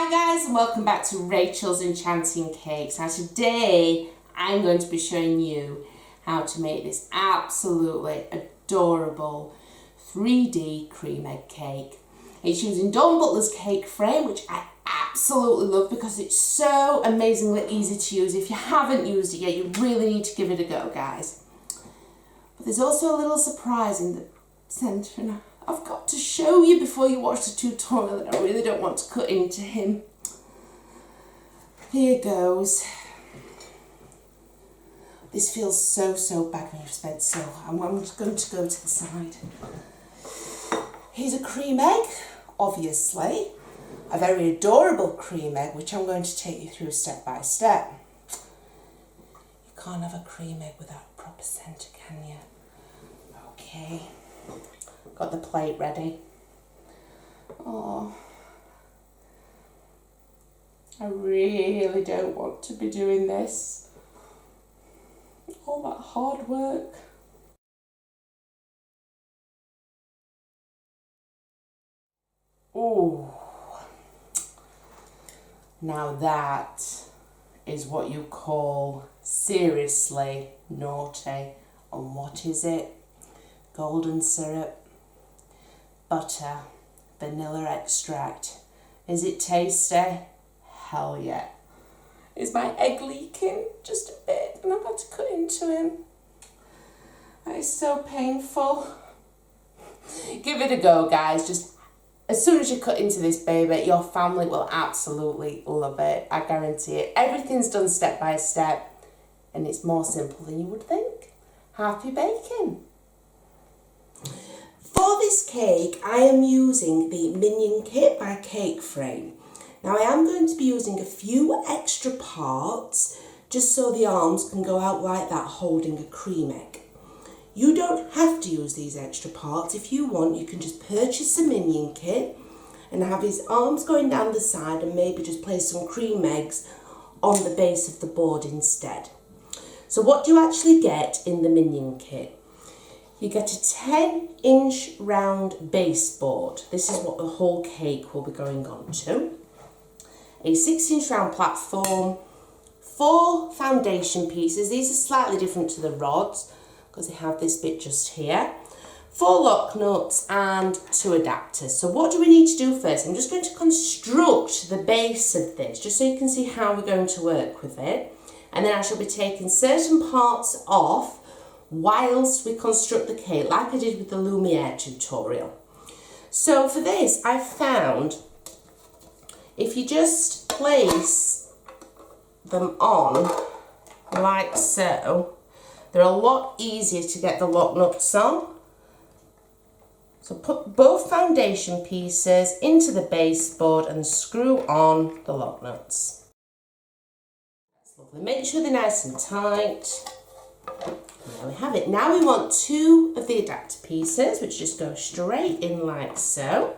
Hi guys and welcome back to Rachel's Enchanting Cakes. Now today I'm going to be showing you how to make this absolutely adorable 3D cream egg cake. It's using Dawn Butler's Cakeframe, which I absolutely love because it's so amazingly easy to use. If you haven't used it yet, you really need to give it a go, guys. But there's also a little surprise in the centre, and I've got to show you before you watch the tutorial that I really don't want to cut into him. Here goes. This feels so bad when you've spent so long. I'm just going to go to the side. Here's a cream egg, obviously. A very adorable cream egg, which I'm going to take you through step by step. You can't have a cream egg without a proper centre, can you? Okay. Got the plate ready. Oh, I really don't want to be doing this. All that hard work. Oh, now that is what you call seriously naughty. And what is it? Golden syrup, butter, vanilla extract. Is it tasty? Hell yeah. Is my egg leaking? Just a bit, and I've had to cut into him. That is so painful. Give it a go, guys. Just as soon as you cut into this baby, your family will absolutely love it. I guarantee it. Everything's done step by step, and it's more simple than you would think. Happy baking. For this cake, I am using the Minion Kit by Cakeframe. Now I am going to be using a few extra parts just so the arms can go out like that holding a cream egg. You don't have to use these extra parts. If you want, you can just purchase a Minion Kit and have his arms going down the side and maybe just place some cream eggs on the base of the board instead. So what do you actually get in the Minion Kit? You get a 10-inch round baseboard. This is what the whole cake will be going on to. A 6-inch round platform, 4 foundation pieces. These are slightly different to the rods because they have this bit just here. 4 lock nuts and 2 adapters. So what do we need to do first? I'm just going to construct the base of this just so you can see how we're going to work with it. And then I shall be taking certain parts off whilst we construct the cake, like I did with the Lumiere tutorial. So for this, I found if you just place them on like so, they're a lot easier to get the lock nuts on. So put both foundation pieces into the baseboard and screw on the lock nuts. That's lovely. Make sure they're nice and tight. There we have it. Now we want 2 of the adapter pieces, which just go straight in like so.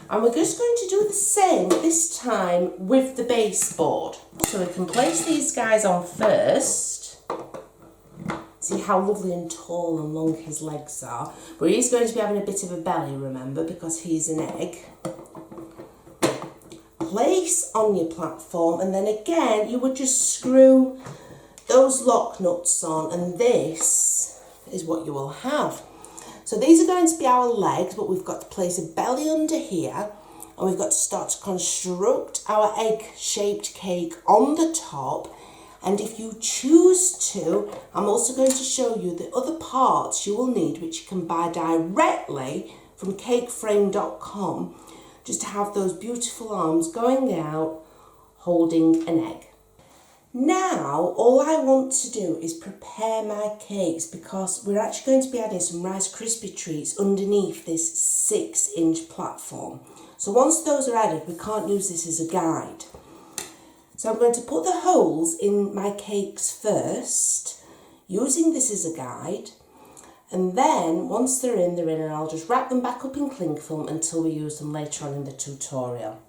And we're just going to do the same this time with the baseboard. So we can place these guys on first. See how lovely and tall and long his legs are. But he's going to be having a bit of a belly, remember, because he's an egg. Place on your platform, and then again you would just screw those lock nuts on, and this is what you will have. So these are going to be our legs, but we've got to place a belly under here, and we've got to start to construct our egg-shaped cake on the top. And if you choose to, I'm also going to show you the other parts you will need, which you can buy directly from cakeframe.com, just to have those beautiful arms going out, holding an egg. Now, all I want to do is prepare my cakes because we're actually going to be adding some Rice Krispie treats underneath this 6-inch platform. So once those are added, we can't use this as a guide. So I'm going to put the holes in my cakes first, using this as a guide. And then, once they're in, and I'll just wrap them back up in cling film until we use them later on in the tutorial.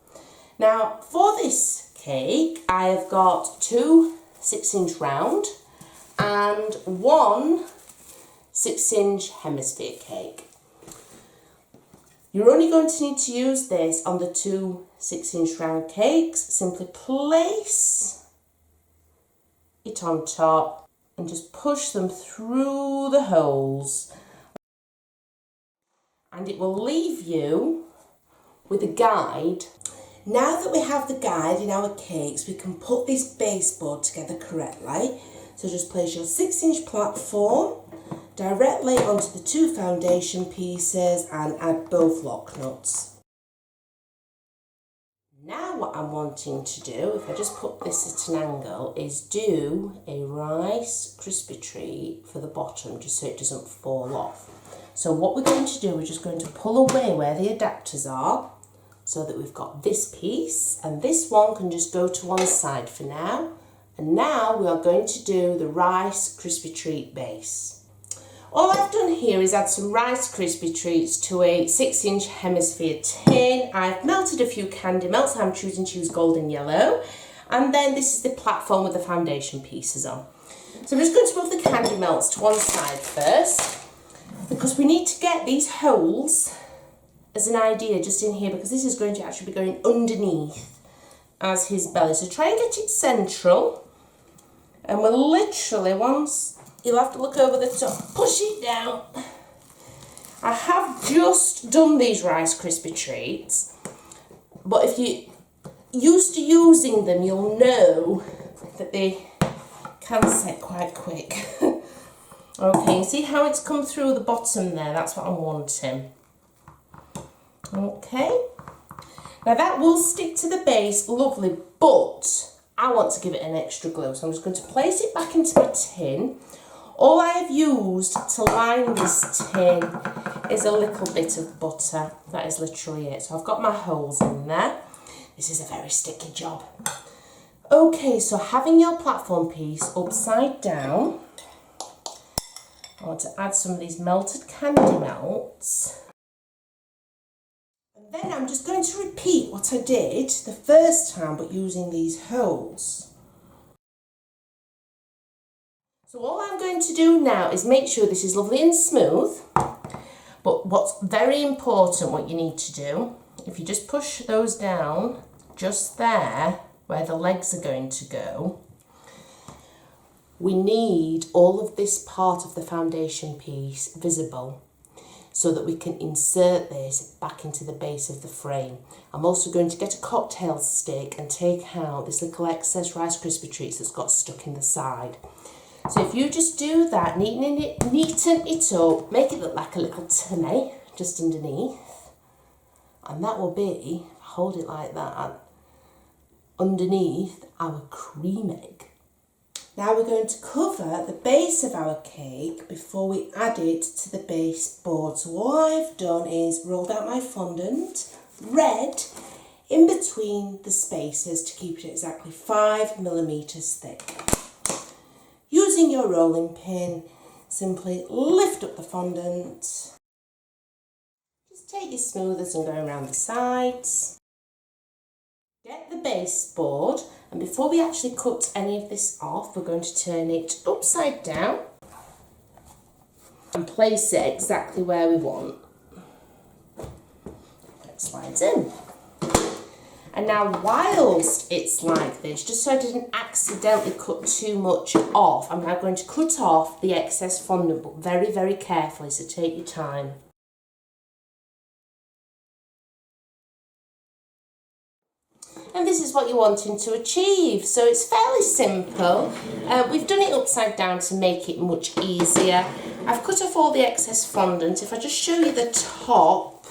Now, for this cake, I have got 2 6-inch round and 1 6-inch hemisphere cake. You're only going to need to use this on the 2 6-inch round cakes, simply place it on top and just push them through the holes. And it will leave you with a guide. Now that we have the guide in our cakes, we can put this baseboard together correctly. So just place your 6-inch platform directly onto the 2 foundation pieces and add both lock nuts. Now what I'm wanting to do, if I just put this at an angle, is do a Rice Krispie treat for the bottom, just so it doesn't fall off. So what we're going to do, we're just going to pull away where the adapters are, so that we've got this piece, and this one can just go to one side for now. And now we are going to do the Rice Krispie treat base. All I've done here is add some Rice Krispie treats to a 6-inch hemisphere tin. I've melted a few candy melts. I'm choosing to use golden yellow. And then this is the platform with the foundation pieces on. So I'm just going to move the candy melts to one side first, because we need to get these holes as an idea just in here, because this is going to actually be going underneath as his belly. So try and get it central. And we'll literally, once, you'll have to look over the top, push it down. I have just done these Rice Krispie treats, but if you're used to using them, you'll know that they can set quite quick. Okay, see how it's come through the bottom there? That's what I'm wanting. Okay, now that will stick to the base, lovely, but I want to give it an extra glow, so I'm just going to place it back into my tin. All I have used to line this tin is a little bit of butter. That is literally it. So I've got my holes in there. This is a very sticky job. Okay, so having your platform piece upside down, I want to add some of these melted candy melts. And then I'm just going to repeat what I did the first time, but using these holes. So all I'm going to do now is make sure this is lovely and smooth. But what's very important, what you need to do, if you just push those down just there where the legs are going to go, we need all of this part of the foundation piece visible, so that we can insert this back into the base of the frame. I'm also going to get a cocktail stick and take out this little excess Rice Krispie treats that's got stuck in the side. So if you just do that, neaten it up, make it look like a little tummy just underneath, and that will be, hold it like that, underneath our cream egg. Now we're going to cover the base of our cake before we add it to the baseboard. So all I've done is rolled out my fondant, red, in between the spaces to keep it exactly 5mm thick. Using your rolling pin, simply lift up the fondant. Just take your smoothers and go around the sides. Get the baseboard, and before we actually cut any of this off, we're going to turn it upside down and place it exactly where we want. It slides in. And now whilst it's like this, just so I didn't accidentally cut too much off, I'm now going to cut off the excess fondant, but very, very carefully, so take your time. And this is what you're wanting to achieve. So it's fairly simple. We've done it upside down to make it much easier. I've cut off all the excess fondant. If I just show you the top,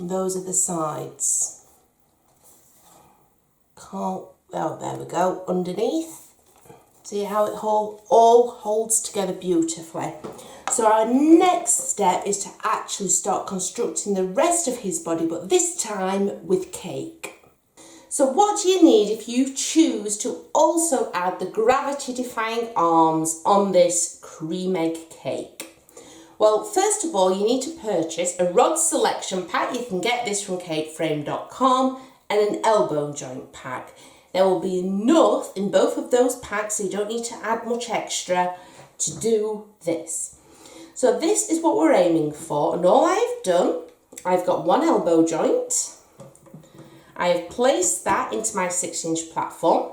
those are the sides. Oh, there we go, underneath. See how it all holds together beautifully. So our next step is to actually start constructing the rest of his body, but this time with cake. So what do you need if you choose to also add the Gravity Defying Arms on this cream egg cake? Well, first of all, you need to purchase a rod selection pack. You can get this from Cakeframe.com, and an elbow joint pack. There will be enough in both of those packs, so you don't need to add much extra to do this. So this is what we're aiming for, and all I've done, I've got one elbow joint. I have placed that into my 6-inch platform.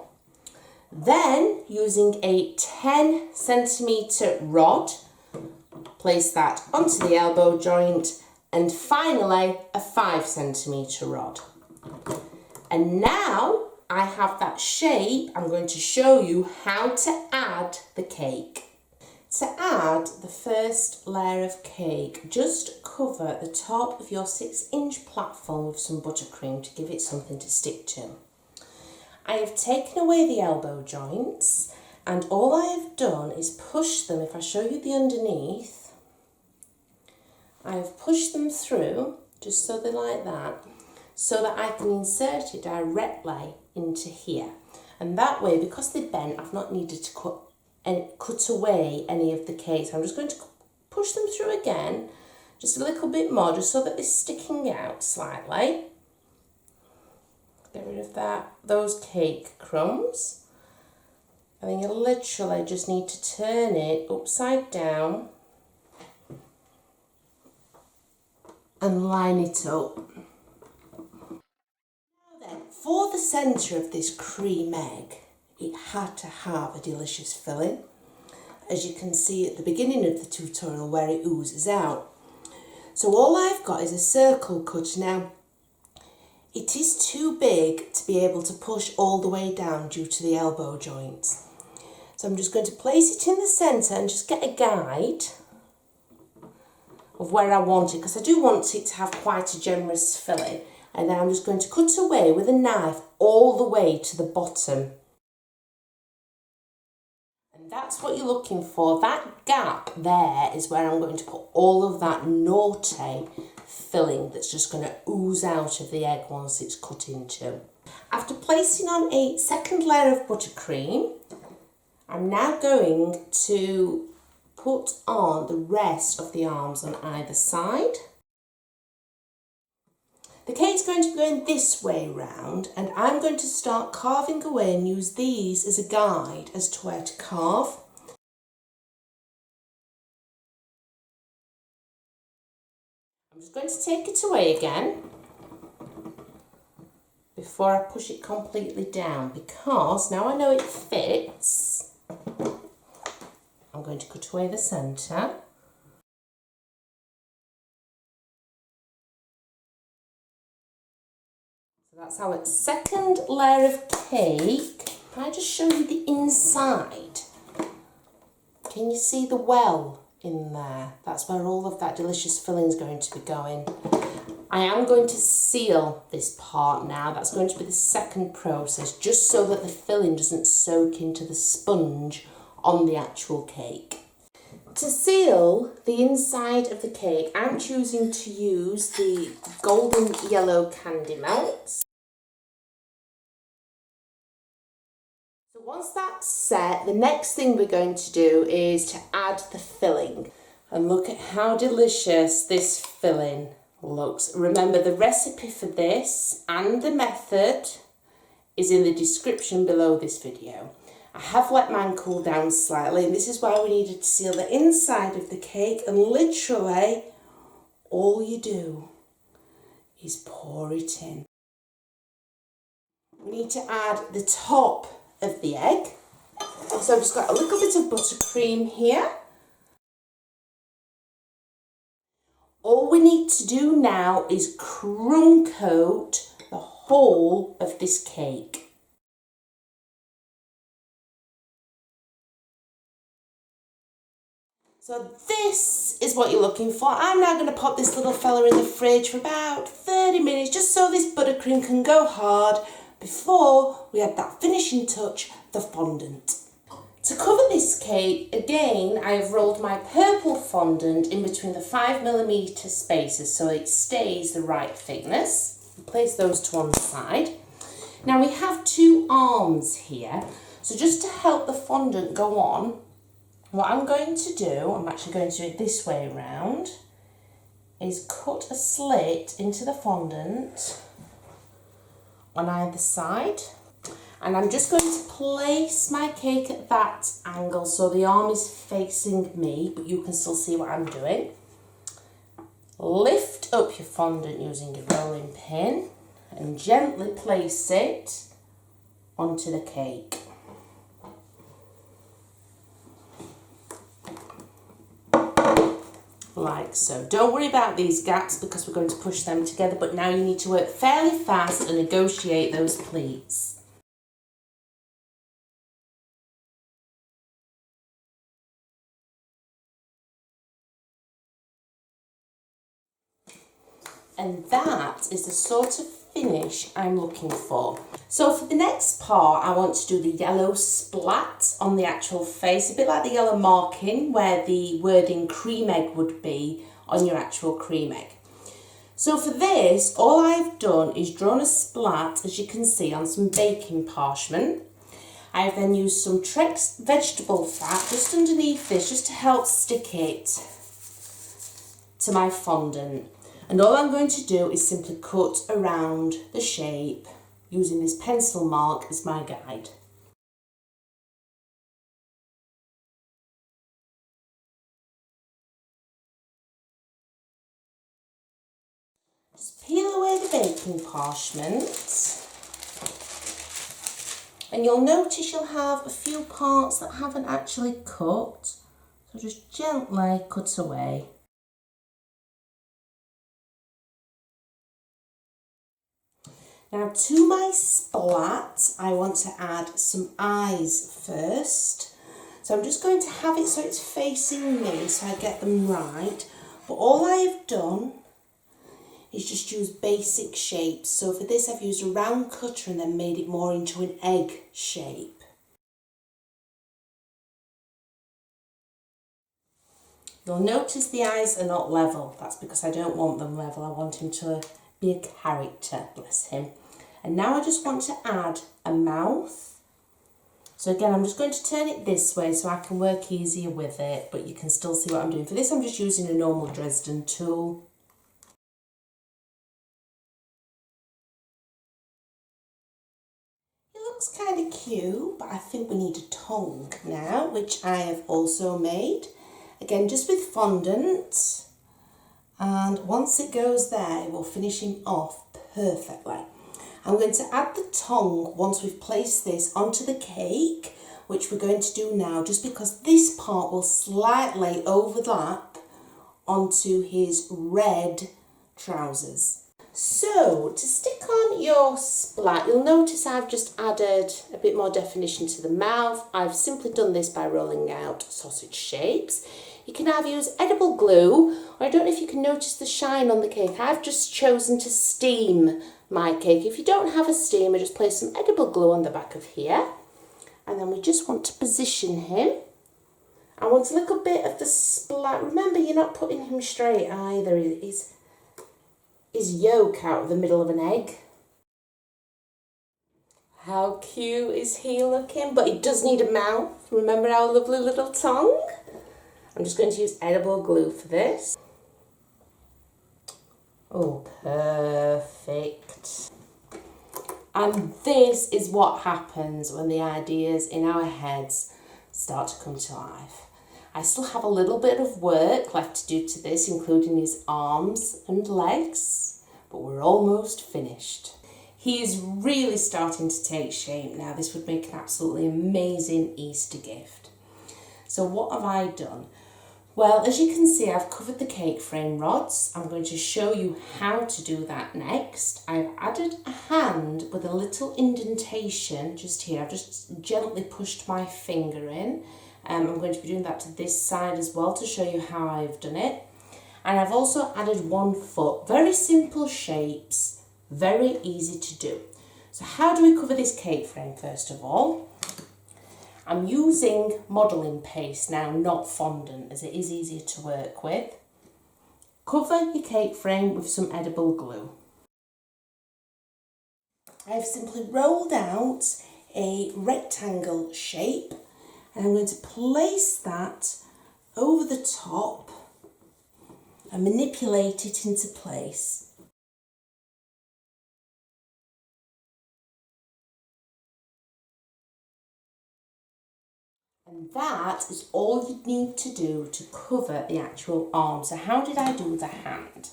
Then, using a 10 centimetre rod, place that onto the elbow joint, and finally a 5 centimetre rod. And now I have that shape. I'm going to show you how to add the cake. To add the first layer of cake, just cover the top of your 6-inch platform with some buttercream to give it something to stick to. I have taken away the elbow joints, and all I have done is push them. If I show you the underneath, I have pushed them through just so they're like that, so that I can insert it directly into here. And that way, because they're bent, I've not needed to cut away any of the cake. So I'm just going to push them through again, just a little bit more, just so that they're sticking out slightly. Get rid of those cake crumbs. And then you literally just need to turn it upside down and line it up. Now then, for the centre of this cream egg, it had to have a delicious filling, as you can see at the beginning of the tutorial where it oozes out. So all I've got is a circle cut. Now, it is too big to be able to push all the way down due to the elbow joints. So I'm just going to place it in the centre and just get a guide of where I want it, because I do want it to have quite a generous filling. And then I'm just going to cut away with a knife all the way to the bottom. And that's what you're looking for. That gap there is where I'm going to put all of that naughty filling that's just going to ooze out of the egg once it's cut into. After placing on a second layer of buttercream, I'm now going to put on the rest of the arms on either side. The cake's going to be going this way round, and I'm going to start carving away and use these as a guide as to where to carve. I'm just going to take it away again before I push it completely down, because now I know it fits. I'm going to cut away the centre. So that's our second layer of cake. If I just show you the inside, can you see the well in there? That's where all of that delicious filling is going to be going. I am going to seal this part now. That's going to be the second process, just so that the filling doesn't soak into the sponge on the actual cake. To seal the inside of the cake, I'm choosing to use the golden yellow candy melts. So once that's set, the next thing we're going to do is to add the filling. And look at how delicious this filling looks. Remember, the recipe for this and the method is in the description below this video. I have let mine cool down slightly, and this is why we needed to seal the inside of the cake, and literally all you do is pour it in. We need to add the top of the egg. So I've just got a little bit of buttercream here. All we need to do now is crumb coat the whole of this cake. So this is what you're looking for. I'm now going to pop this little fella in the fridge for about 30 minutes, just so this buttercream can go hard before we add that finishing touch, the fondant. To cover this cake, again, I have rolled my purple fondant in between the 5mm spaces so it stays the right thickness. Place those to one side. Now we have two arms here, so just to help the fondant go on, what I'm going to do, I'm actually going to do it this way round, is cut a slit into the fondant on either side. And I'm just going to place my cake at that angle so the arm is facing me, but you can still see what I'm doing. lift up your fondant using your rolling pin and gently place it onto the cake. Like so. Don't worry about these gaps because we're going to push them together, but now you need to work fairly fast and negotiate those pleats. And that is the sort of finish I'm looking for. So for the next part, I want to do the yellow splat on the actual face, a bit like the yellow marking where the wording cream egg would be on your actual cream egg. So for this, all I've done is drawn a splat, as you can see, on some baking parchment. I've then used some Trex vegetable fat just underneath this, just to help stick it to my fondant. And all I'm going to do is simply cut around the shape using this pencil mark as my guide. Just peel away the baking parchment. And you'll notice you'll have a few parts that haven't actually cut. So just gently cut away. Now to my splat, I want to add some eyes first. So I'm just going to have it so it's facing me so I get them right. But all I've done is just use basic shapes. So for this I've used a round cutter and then made it more into an egg shape. You'll notice the eyes are not level. That's because I don't want them level. I want him to be a character, bless him. And now I just want to add a mouth. So again, I'm just going to turn it this way so I can work easier with it, but you can still see what I'm doing. For this, I'm just using a normal Dresden tool. It looks kind of cute, but I think we need a tongue now, which I have also made. Again, just with fondant. And once it goes there, it will finish him off perfectly. I'm going to add the tongue once we've placed this onto the cake, which we're going to do now, just because this part will slightly overlap onto his red trousers. So to stick on your splat, you'll notice I've just added a bit more definition to the mouth. I've simply done this by rolling out sausage shapes. You can either use edible glue, or I don't know if you can notice the shine on the cake. I've just chosen to steam my cake. If you don't have a steamer, just place some edible glue on the back of here. And then we just want to position him. I want a little bit of the splat. Remember, you're not putting him straight either. His yolk out of the middle of an egg. How cute is he looking? But he does need a mouth. Remember our lovely little tongue? I'm just going to use edible glue for this. Oh, perfect. And this is what happens when the ideas in our heads start to come to life. I still have a little bit of work left to do to this, including his arms and legs, but we're almost finished. He is really starting to take shape now. This would make an absolutely amazing Easter gift. So what have I done? Well, as you can see, I've covered the cake frame rods. I'm going to show you how to do that next. I've added a hand with a little indentation just here. I've just gently pushed my finger in. I'm going to be doing that to this side as well to show you how I've done it. And I've also added one foot. Very simple shapes, very easy to do. So how do we cover this cake frame first of all? I'm using modelling paste now, not fondant, as it is easier to work with. Cover your cake frame with some edible glue. I've simply rolled out a rectangle shape and I'm going to place that over the top and manipulate it into place. And that is all you need to do to cover the actual arm. So how did I do the hand?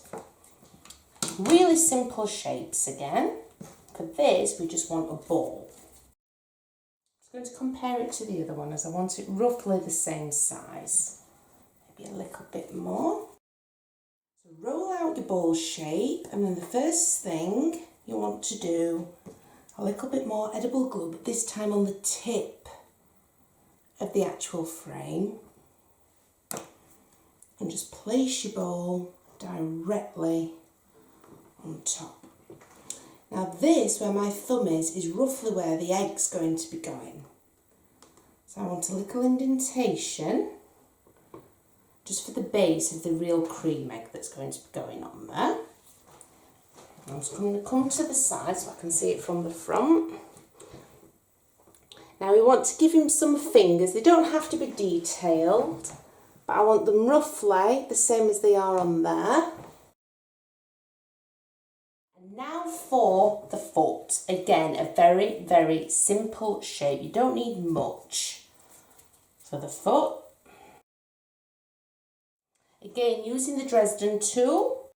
Really simple shapes again. For this, we just want a ball. I'm going to compare it to the other one as I want it roughly the same size. Maybe a little bit more. So roll out your ball shape, and then the first thing you want to do a little bit more edible glue, but this time on the tip of the actual frame, and just place your ball directly on top. Now this, where my thumb is roughly where the egg's going to be going. So I want a little indentation just for the base of the real cream egg that's going to be going on there. I'm just going to come to the side so I can see it from the front. Now we want to give him some fingers. They don't have to be detailed, but I want them roughly the same as they are on there. And now for the foot. Again, a very, very simple shape. You don't need much for the foot. Again, using the Dresden tool,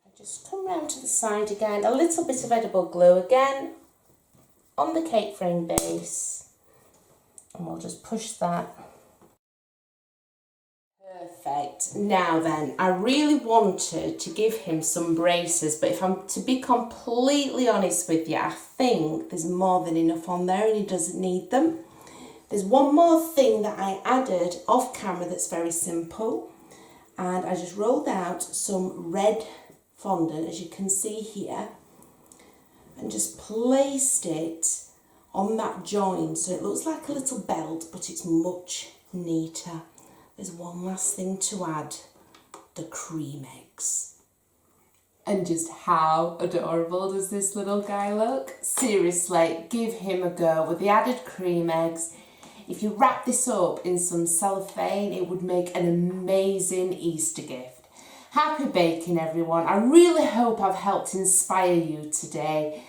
I just come round to the side again, a little bit of edible glue again on the cake frame base, and we'll just push that. Perfect. Now then, I really wanted to give him some braces, but if I'm to be completely honest with you, I think there's more than enough on there and he doesn't need them. There's one more thing that I added off camera that's very simple, and I just rolled out some red fondant, as you can see here, and just placed it on that joint so it looks like a little belt, but it's much neater. There's one last thing to add, the cream eggs. And just how adorable does this little guy look? Seriously, give him a go with the added cream eggs. If you wrap this up in some cellophane, it would make an amazing Easter gift. Happy baking, everyone. I really hope I've helped inspire you today.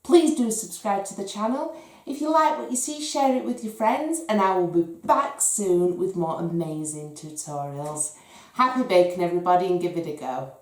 Please do subscribe to the channel. If you like what you see, share it with your friends, and I will be back soon with more amazing tutorials. Happy baking, everybody, and give it a go.